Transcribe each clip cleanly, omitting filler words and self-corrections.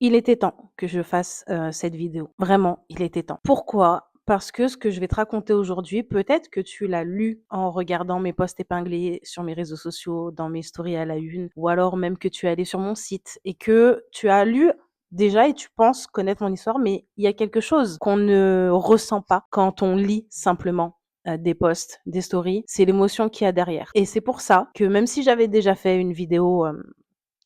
Il était temps que je fasse, cette vidéo. Vraiment, il était temps. Pourquoi? Parce que ce que je vais te raconter aujourd'hui, peut-être que tu l'as lu en regardant mes posts épinglés sur mes réseaux sociaux, dans mes stories à la une, ou alors même que tu es allé sur mon site et que tu as lu déjà et tu penses connaître mon histoire, mais il y a quelque chose qu'on ne ressent pas quand on lit simplement, des posts, des stories, c'est l'émotion qu'il y a derrière et c'est pour ça que même si j'avais déjà fait une vidéo,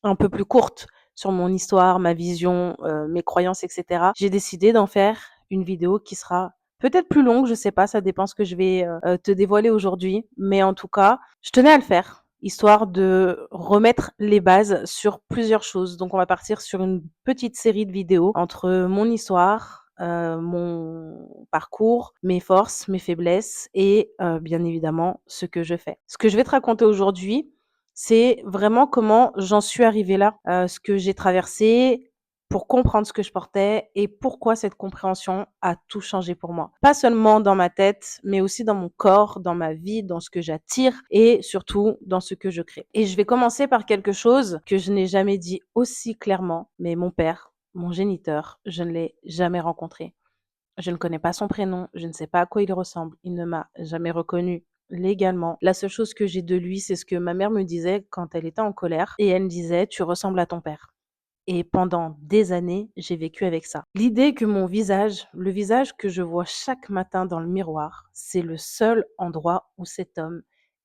un peu plus courte sur mon histoire, ma vision, mes croyances et cetera. J'ai décidé d'en faire une vidéo qui sera peut-être plus longue, je sais pas, ça dépend ce que je vais, te dévoiler aujourd'hui. Mais en tout cas, je tenais à le faire, histoire de remettre les bases sur plusieurs choses. Donc on va partir sur une petite série de vidéos entre mon histoire, mon parcours, mes forces, mes faiblesses et bien évidemment ce que je fais. Ce que je vais te raconter aujourd'hui, c'est vraiment comment j'en suis arrivée là, ce que j'ai traversé pour comprendre ce que je portais et pourquoi cette compréhension a tout changé pour moi. Pas seulement dans ma tête, mais aussi dans mon corps, dans ma vie, dans ce que j'attire et surtout dans ce que je crée. Et je vais commencer par quelque chose que je n'ai jamais dit aussi clairement, mais mon père, mon géniteur, je ne l'ai jamais rencontré. Je ne connais pas son prénom, je ne sais pas à quoi il ressemble, il ne m'a jamais reconnue légalement. La seule chose que j'ai de lui, c'est ce que ma mère me disait quand elle était en colère et elle me disait: «Tu ressembles à ton père». Et pendant des années, j'ai vécu avec ça. L'idée que mon visage, le visage que je vois chaque matin dans le miroir, c'est le seul endroit où cet homme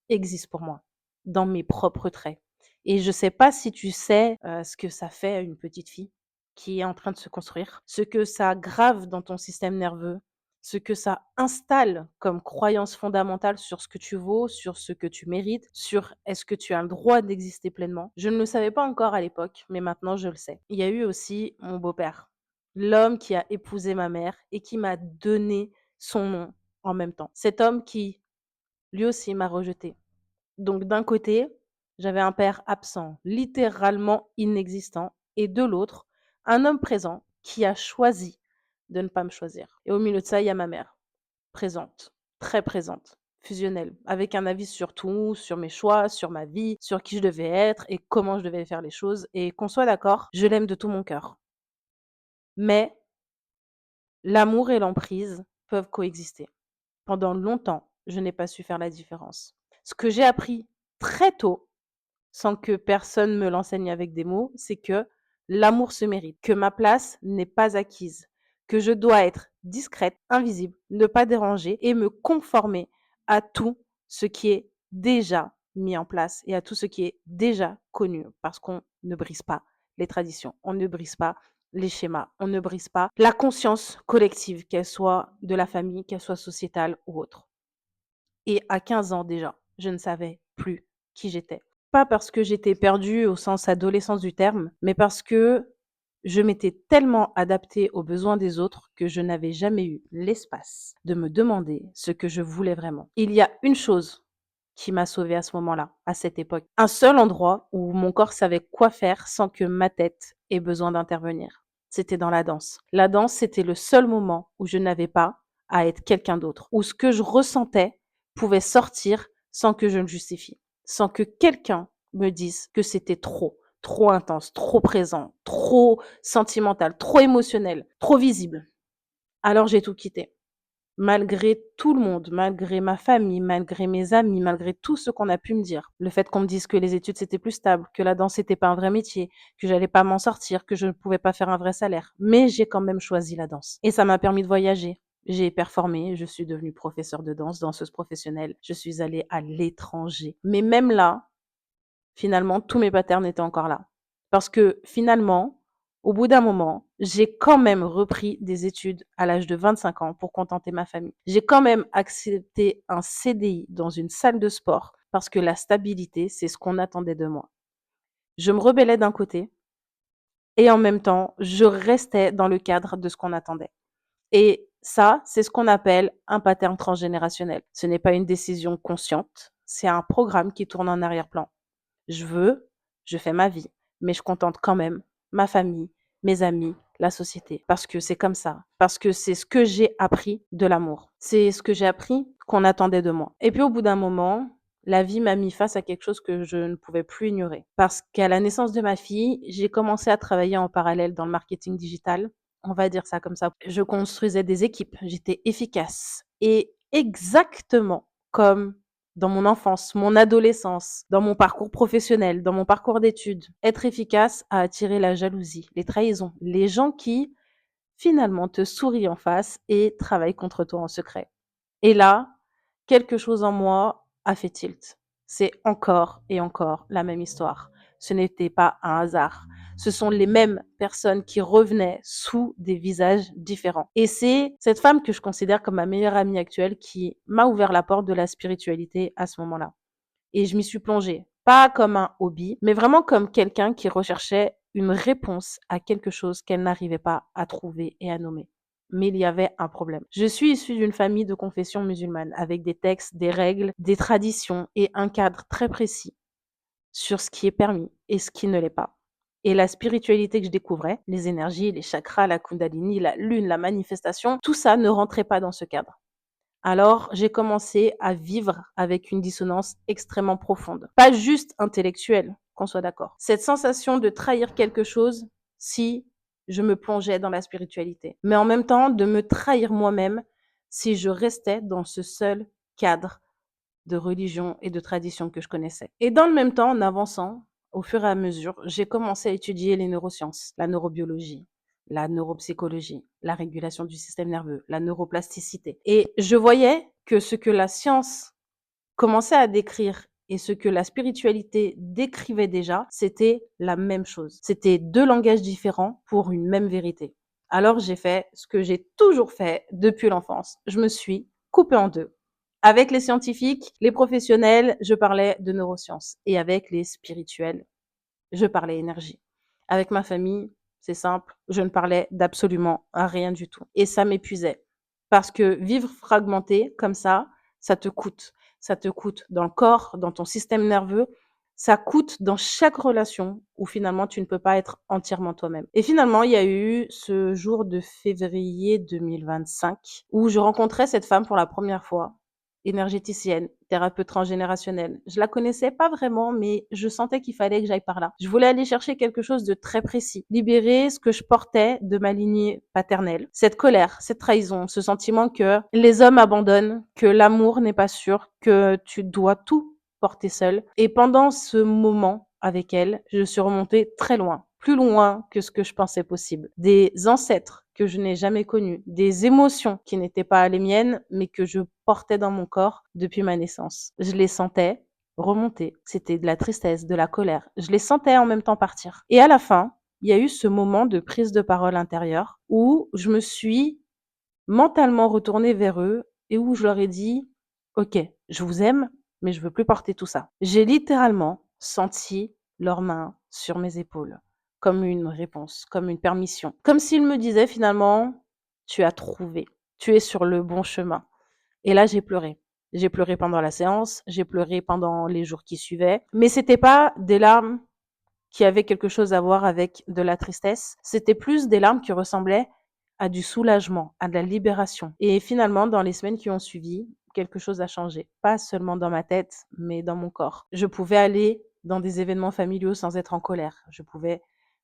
existe pour moi, dans mes propres traits. Et je sais pas si tu sais, ce que ça fait à une petite fille qui est en train de se construire, ce que ça grave dans ton système nerveux, ce que ça installe comme croyance fondamentale sur ce que tu vaux, sur ce que tu mérites, sur est-ce que tu as le droit d'exister pleinement. Je ne le savais pas encore à l'époque, mais maintenant je le sais. Il y a eu aussi mon beau-père, l'homme qui a épousé ma mère et qui m'a donné son nom en même temps. Cet homme qui, lui aussi, m'a rejeté. Donc d'un côté, j'avais un père absent, littéralement inexistant, et de l'autre, un homme présent qui a choisi de ne pas me choisir. Et au milieu de ça, il y a ma mère, présente, très présente, fusionnelle, avec un avis sur tout, sur mes choix, sur ma vie, sur qui je devais être et comment je devais faire les choses. Et qu'on soit d'accord, je l'aime de tout mon cœur. Mais l'amour et l'emprise peuvent coexister. Pendant longtemps, je n'ai pas su faire la différence. Ce que j'ai appris très tôt, sans que personne me l'enseigne avec des mots, c'est que l'amour se mérite, que ma place n'est pas acquise, que je dois être discrète, invisible, ne pas déranger et me conformer à tout ce qui est déjà mis en place et à tout ce qui est déjà connu, parce qu'on ne brise pas les traditions, on ne brise pas les schémas, on ne brise pas la conscience collective, qu'elle soit de la famille, qu'elle soit sociétale ou autre. Et à 15 ans déjà, je ne savais plus qui j'étais. Pas parce que j'étais perdue au sens adolescence du terme, mais parce que je m'étais tellement adaptée aux besoins des autres que je n'avais jamais eu l'espace de me demander ce que je voulais vraiment. Il y a une chose qui m'a sauvée à ce moment-là, à cette époque. Un seul endroit où mon corps savait quoi faire sans que ma tête ait besoin d'intervenir. C'était dans la danse. La danse, c'était le seul moment où je n'avais pas à être quelqu'un d'autre, où ce que je ressentais pouvait sortir sans que je le justifie, sans que quelqu'un me dise que c'était trop, trop intense, trop présent, trop sentimental, trop émotionnel, trop visible. Alors j'ai tout quitté. Malgré tout le monde, malgré ma famille, malgré mes amis, malgré tout ce qu'on a pu me dire. Le fait qu'on me dise que les études c'était plus stable, que la danse c'était pas un vrai métier, que j'allais pas m'en sortir, que je ne pouvais pas faire un vrai salaire. Mais j'ai quand même choisi la danse. Et ça m'a permis de voyager. J'ai performé, je suis devenue professeure de danse, danseuse professionnelle. Je suis allée à l'étranger. Mais même là, finalement, tous mes patterns étaient encore là. Parce que finalement, au bout d'un moment, j'ai quand même repris des études à l'âge de 25 ans pour contenter ma famille. J'ai quand même accepté un CDI dans une salle de sport parce que la stabilité, c'est ce qu'on attendait de moi. Je me rebellais d'un côté et en même temps, je restais dans le cadre de ce qu'on attendait. Et ça, c'est ce qu'on appelle un pattern transgénérationnel. Ce n'est pas une décision consciente, c'est un programme qui tourne en arrière-plan. Je veux, je fais ma vie, mais je contente quand même ma famille, mes amis, la société. Parce que c'est comme ça. Parce que c'est ce que j'ai appris de l'amour. C'est ce que j'ai appris qu'on attendait de moi. Et puis au bout d'un moment, la vie m'a mis face à quelque chose que je ne pouvais plus ignorer. Parce qu'à la naissance de ma fille, j'ai commencé à travailler en parallèle dans le marketing digital. On va dire ça comme ça. Je construisais des équipes, j'étais efficace et exactement comme dans mon enfance, mon adolescence, dans mon parcours professionnel, dans mon parcours d'études, être efficace a attiré la jalousie, les trahisons, les gens qui finalement te sourient en face et travaillent contre toi en secret. Et là, quelque chose en moi a fait tilt. C'est encore et encore la même histoire. Ce n'était pas un hasard. Ce sont les mêmes personnes qui revenaient sous des visages différents. Et c'est cette femme que je considère comme ma meilleure amie actuelle qui m'a ouvert la porte de la spiritualité à ce moment-là. Et je m'y suis plongée, pas comme un hobby, mais vraiment comme quelqu'un qui recherchait une réponse à quelque chose qu'elle n'arrivait pas à trouver et à nommer. Mais il y avait un problème. Je suis issue d'une famille de confession musulmane, avec des textes, des règles, des traditions et un cadre très précis sur ce qui est permis et ce qui ne l'est pas. Et la spiritualité que je découvrais, les énergies, les chakras, la kundalini, la lune, la manifestation, tout ça ne rentrait pas dans ce cadre. Alors, j'ai commencé à vivre avec une dissonance extrêmement profonde. Pas juste intellectuelle, qu'on soit d'accord. Cette sensation de trahir quelque chose si je me plongeais dans la spiritualité. Mais en même temps, de me trahir moi-même si je restais dans ce seul cadre de religion et de tradition que je connaissais. Et dans le même temps, en avançant, au fur et à mesure, j'ai commencé à étudier les neurosciences, la neurobiologie, la neuropsychologie, la régulation du système nerveux, la neuroplasticité. Et je voyais que ce que la science commençait à décrire et ce que la spiritualité décrivait déjà, c'était la même chose. C'était deux langages différents pour une même vérité. Alors j'ai fait ce que j'ai toujours fait depuis l'enfance. Je me suis coupée en deux. Avec les scientifiques, les professionnels, je parlais de neurosciences. Et avec les spirituels, je parlais énergie. Avec ma famille, c'est simple, je ne parlais d'absolument rien du tout. Et ça m'épuisait. Parce que vivre fragmenté comme ça te coûte. Ça te coûte dans le corps, dans ton système nerveux. Ça coûte dans chaque relation où finalement tu ne peux pas être entièrement toi-même. Et finalement, il y a eu ce jour de février 2025 où je rencontrais cette femme pour la première fois, énergéticienne, thérapeute transgénérationnelle. Je la connaissais pas vraiment, mais je sentais qu'il fallait que j'aille par là. Je voulais aller chercher quelque chose de très précis, libérer ce que je portais de ma lignée paternelle, cette colère, cette trahison, ce sentiment que les hommes abandonnent, que l'amour n'est pas sûr, que tu dois tout porter seul. Et pendant ce moment avec elle, je suis remontée très loin, plus loin que ce que je pensais possible. Des ancêtres que je n'ai jamais connus, des émotions qui n'étaient pas les miennes, mais que je portais dans mon corps depuis ma naissance. Je les sentais remonter. C'était de la tristesse, de la colère. Je les sentais en même temps partir. Et à la fin, il y a eu ce moment de prise de parole intérieure où je me suis mentalement retournée vers eux et où je leur ai dit, OK, je vous aime, mais je veux plus porter tout ça. J'ai littéralement senti leurs mains sur mes épaules, comme une réponse, comme une permission. Comme s'ils me disaient finalement, tu as trouvé, tu es sur le bon chemin. Et là, j'ai pleuré. J'ai pleuré pendant la séance, j'ai pleuré pendant les jours qui suivaient, mais c'était pas des larmes qui avaient quelque chose à voir avec de la tristesse, c'était plus des larmes qui ressemblaient à du soulagement, à de la libération. Et finalement, dans les semaines qui ont suivi, quelque chose a changé. Pas seulement dans ma tête, mais dans mon corps. Je pouvais aller dans des événements familiaux sans être en colère. Je pouvais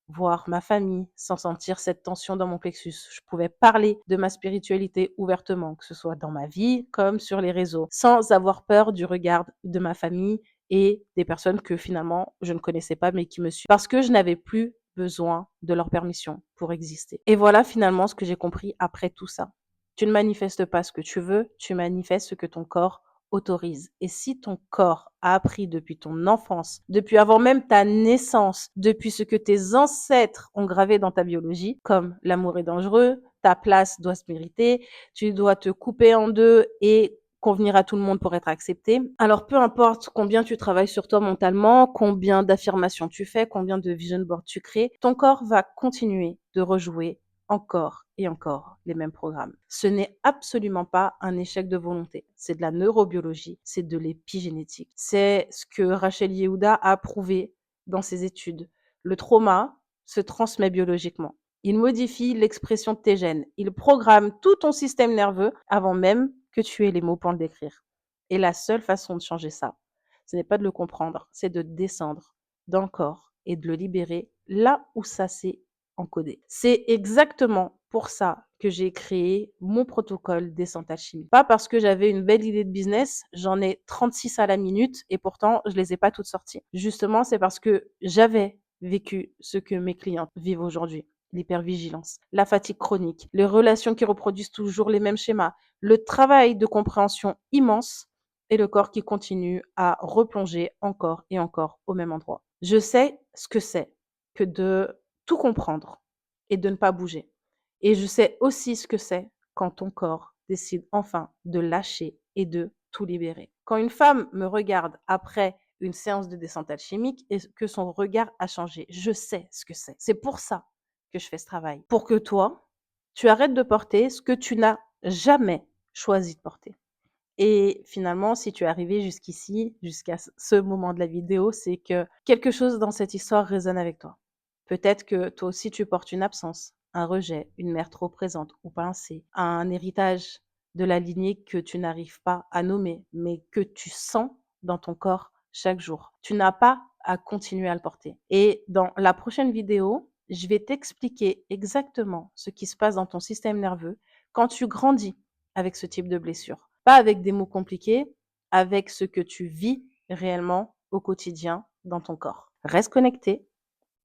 voir ma famille sans sentir cette tension dans mon plexus. Je pouvais parler de ma spiritualité ouvertement, que ce soit dans ma vie comme sur les réseaux, sans avoir peur du regard de ma famille et des personnes que finalement je ne connaissais pas mais qui me suivent. Parce que je n'avais plus besoin de leur permission pour exister. Et voilà finalement ce que j'ai compris après tout ça. Tu ne manifestes pas ce que tu veux, tu manifestes ce que ton corps autorise. Et si ton corps a appris depuis ton enfance, depuis avant même ta naissance, depuis ce que tes ancêtres ont gravé dans ta biologie, comme l'amour est dangereux, ta place doit se mériter, tu dois te couper en deux et convenir à tout le monde pour être accepté. Alors peu importe combien tu travailles sur toi mentalement, combien d'affirmations tu fais, combien de vision boards tu crées, ton corps va continuer de rejouer encore et encore les mêmes programmes. Ce n'est absolument pas un échec de volonté. C'est de la neurobiologie, c'est de l'épigénétique. C'est ce que Rachel Yehuda a prouvé dans ses études. Le trauma se transmet biologiquement. Il modifie l'expression de tes gènes. Il programme tout ton système nerveux avant même que tu aies les mots pour le décrire. Et la seule façon de changer ça, ce n'est pas de le comprendre, c'est de descendre dans le corps et de le libérer là où ça s'est encodé. C'est exactement pour ça que j'ai créé mon protocole descente alchimique. Pas parce que j'avais une belle idée de business, j'en ai 36 à la minute et pourtant je les ai pas toutes sorties. Justement, c'est parce que j'avais vécu ce que mes clientes vivent aujourd'hui. L'hypervigilance, la fatigue chronique, les relations qui reproduisent toujours les mêmes schémas, le travail de compréhension immense et le corps qui continue à replonger encore et encore au même endroit. Je sais ce que c'est que de tout comprendre et de ne pas bouger. Et je sais aussi ce que c'est quand ton corps décide enfin de lâcher et de tout libérer. Quand une femme me regarde après une séance de descente alchimique et que son regard a changé, je sais ce que c'est. C'est pour ça que je fais ce travail. Pour que toi, tu arrêtes de porter ce que tu n'as jamais choisi de porter. Et finalement, si tu es arrivé jusqu'ici, jusqu'à ce moment de la vidéo, c'est que quelque chose dans cette histoire résonne avec toi. Peut-être que toi aussi tu portes une absence, un rejet, une mère trop présente ou pas assez, un héritage de la lignée que tu n'arrives pas à nommer, mais que tu sens dans ton corps chaque jour. Tu n'as pas à continuer à le porter. Et dans la prochaine vidéo, je vais t'expliquer exactement ce qui se passe dans ton système nerveux quand tu grandis avec ce type de blessure. Pas avec des mots compliqués, avec ce que tu vis réellement au quotidien dans ton corps. Reste connecté.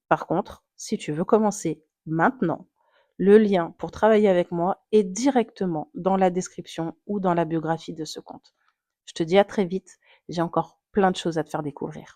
Par contre, si tu veux commencer maintenant, le lien pour travailler avec moi est directement dans la description ou dans la biographie de ce compte. Je te dis à très vite, j'ai encore plein de choses à te faire découvrir.